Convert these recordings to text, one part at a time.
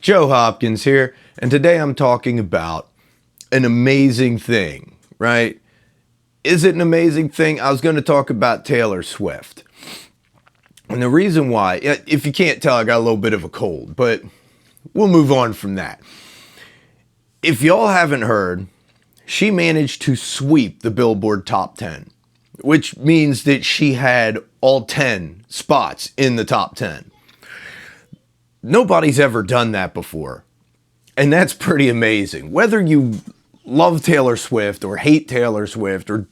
Joe Hopkins here, and today I'm talking about an amazing thing, right? Is it an amazing thing? I was going to talk about Taylor Swift. And the reason why, if you can't tell, I got a little bit of a cold, but we'll move on from that. If y'all haven't heard, she managed to sweep the Billboard Top 10, which means that she had all 10 spots in the top 10. Nobody's ever done that before, and that's pretty amazing. Whether you love Taylor Swift or hate Taylor Swift or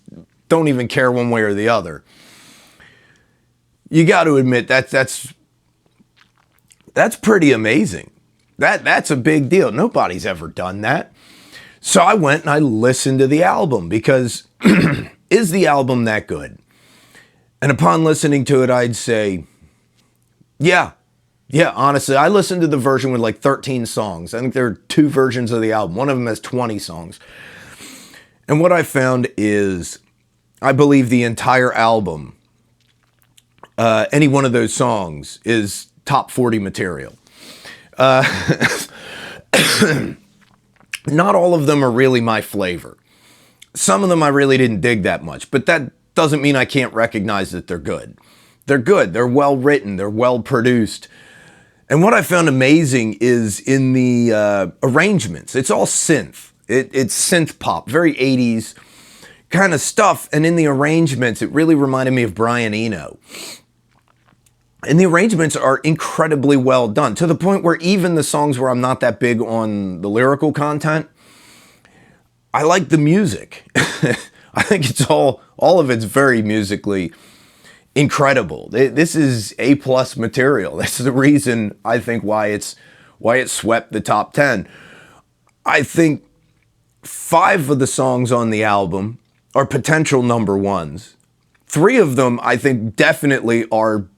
don't even care one way or the other, you got to admit that's pretty amazing. That's a big deal. Nobody's ever done that. So I went and I listened to the album because is the album that good? And upon listening to it, I'd say, yeah, honestly, I listened to the version with like 13 songs. I think there are two versions of the album. One of them has 20 songs. And what I found is, I believe the entire album, any one of those songs is top 40 material. Not all of them are really my flavor. Some of them I really didn't dig that much, but that doesn't mean I can't recognize that they're good. They're good. They're well written. They're well produced. And what I found amazing is in the arrangements. It's all synth. It's synth pop, very 80s kind of stuff. And in the arrangements, it really reminded me of Brian Eno. And the arrangements are incredibly well done, to the point where even the songs where I'm not that big on the lyrical content, I like the music. I think it's all of it's very musically incredible. This is A+ material. That's the reason I think why it swept the top 10. I think 5 of the songs on the album are potential number ones. 3 of them I think definitely are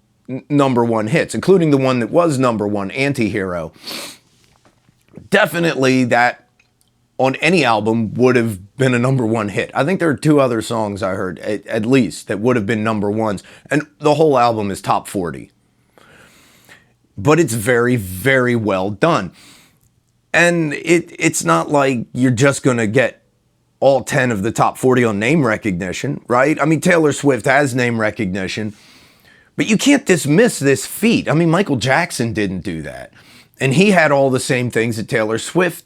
number one hits, including the one that was number one, Antihero. Definitely that on any album would have been a number one hit. I think there are 2 other songs I heard, at least, that would have been number ones. And the whole album is top 40. But it's very, very well done. And it's not like you're just going to get all 10 of the top 40 on name recognition, right? I mean, Taylor Swift has name recognition. But you can't dismiss this feat. I mean, Michael Jackson didn't do that. And he had all the same things that Taylor Swift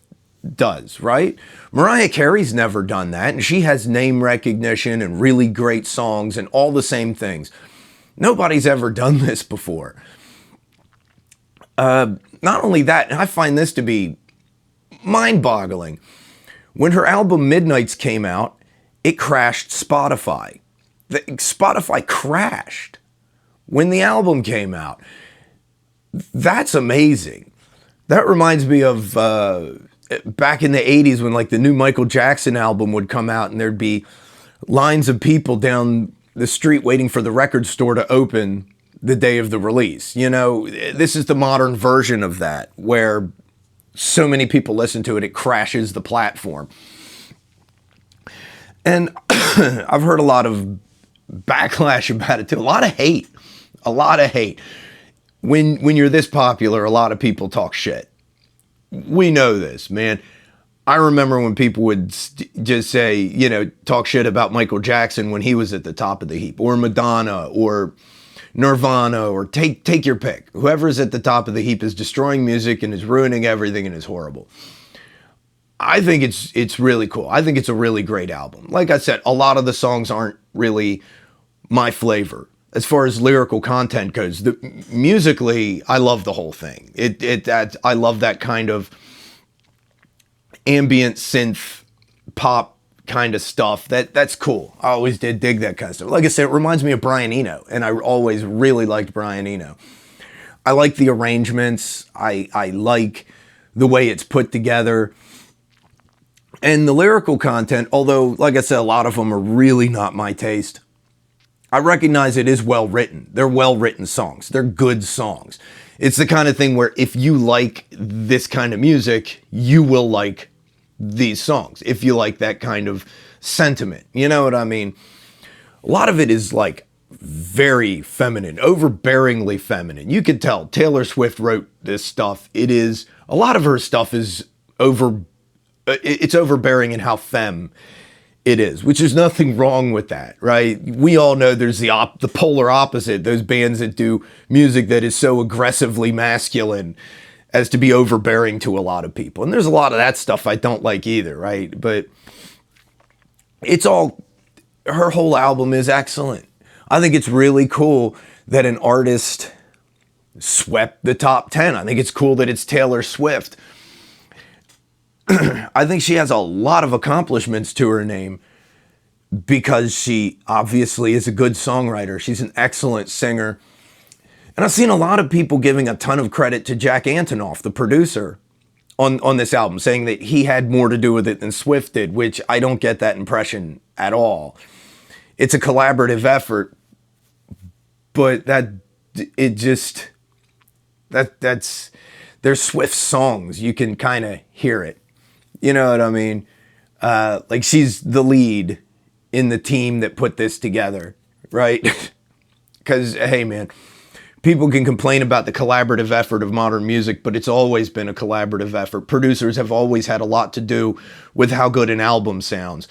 does, right? Mariah Carey's never done that, and she has name recognition and really great songs and all the same things. Nobody's ever done this before. Not only that, and I find this to be mind-boggling. When her album Midnights came out, it crashed Spotify. Spotify crashed when the album came out. That's amazing. That reminds me of back in the 80s when like the new Michael Jackson album would come out and there'd be lines of people down the street waiting for the record store to open the day of the release. You know, this is the modern version of that, where so many people listen to it, it crashes the platform. And I've heard a lot of backlash about it too. A lot of hate. When you're this popular, a lot of people talk shit. We know this, man. I remember when people would just say, talk shit about Michael Jackson when he was at the top of the heap, or Madonna, or Nirvana, or take your pick. Whoever's at the top of the heap is destroying music and is ruining everything and is horrible. I think it's really cool. I think it's a really great album. Like I said, a lot of the songs aren't really my flavor. As far as lyrical content goes, musically, I love the whole thing. I love that kind of ambient synth pop kind of stuff. That's cool. I always did dig that kind of stuff. Like I said, it reminds me of Brian Eno, and I always really liked Brian Eno. I like the arrangements. I like the way it's put together. And the lyrical content, although, like I said, a lot of them are really not my taste, I recognize it is well written. They're well written songs. They're good songs. It's the kind of thing where if you like this kind of music, you will like these songs. If you like that kind of sentiment, you know what I mean? A lot of it is like very feminine, overbearingly feminine. You could tell Taylor Swift wrote this stuff. It is A lot of her stuff is it's overbearing in how femme it is, which is nothing wrong with that, right? We all know there's the polar opposite, those bands that do music that is so aggressively masculine as to be overbearing to a lot of people. And there's a lot of that stuff I don't like either, right? But her whole album is excellent. I think it's really cool that an artist swept the top 10. I think it's cool that it's Taylor Swift. I think she has a lot of accomplishments to her name because she obviously is a good songwriter. She's an excellent singer. And I've seen a lot of people giving a ton of credit to Jack Antonoff, the producer, on this album, saying that he had more to do with it than Swift did, which I don't get that impression at all. It's a collaborative effort, but they're Swift songs. You can kind of hear it. You know what I mean? Like she's the lead in the team that put this together, right? Because, hey man, people can complain about the collaborative effort of modern music, but it's always been a collaborative effort. Producers have always had a lot to do with how good an album sounds.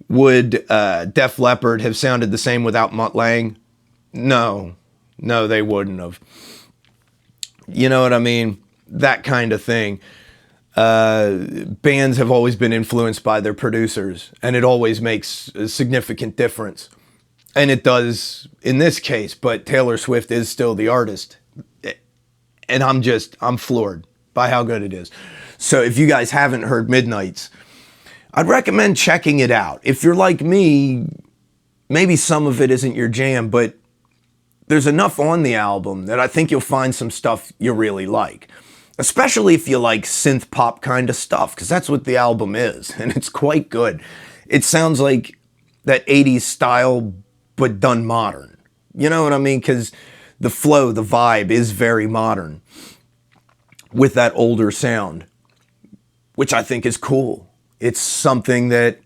Would Def Leppard have sounded the same without Mutt Lange? No, they wouldn't have. You know what I mean? That kind of thing. Bands have always been influenced by their producers, and it always makes a significant difference. And it does in this case, but Taylor Swift is still the artist. And I'm floored by how good it is. So if you guys haven't heard Midnights, I'd recommend checking it out. If you're like me, maybe some of it isn't your jam, but there's enough on the album that I think you'll find some stuff you really like. Especially if you like synth pop kind of stuff, because that's what the album is, and it's quite good. It sounds like that 80s style, but done modern. You know what I mean? Because the flow, the vibe is very modern with that older sound, which I think is cool. It's something that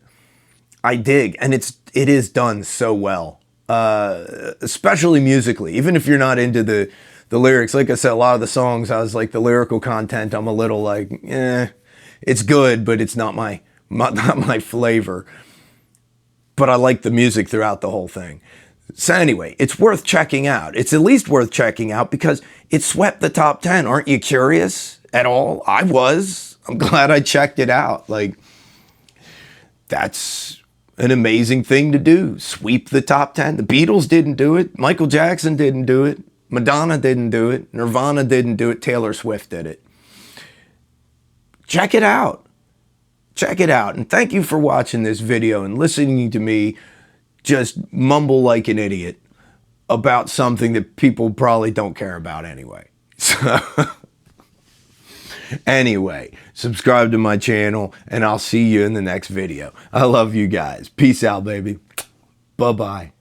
I dig, and it is done so well, especially musically. Even if you're not into the lyrics, like I said, a lot of the songs, I was like, the lyrical content, I'm a little like, it's good, but it's not my flavor. But I like the music throughout the whole thing. So anyway, it's worth checking out. It's at least worth checking out because it swept the top 10. Aren't you curious at all? I was. I'm glad I checked it out. Like, that's an amazing thing to do. Sweep the top 10. The Beatles didn't do it. Michael Jackson didn't do it. Madonna didn't do it. Nirvana didn't do it. Taylor Swift did it. Check it out. Check it out. And thank you for watching this video and listening to me just mumble like an idiot about something that people probably don't care about anyway. So, anyway, subscribe to my channel and I'll see you in the next video. I love you guys. Peace out, baby. Bye-bye.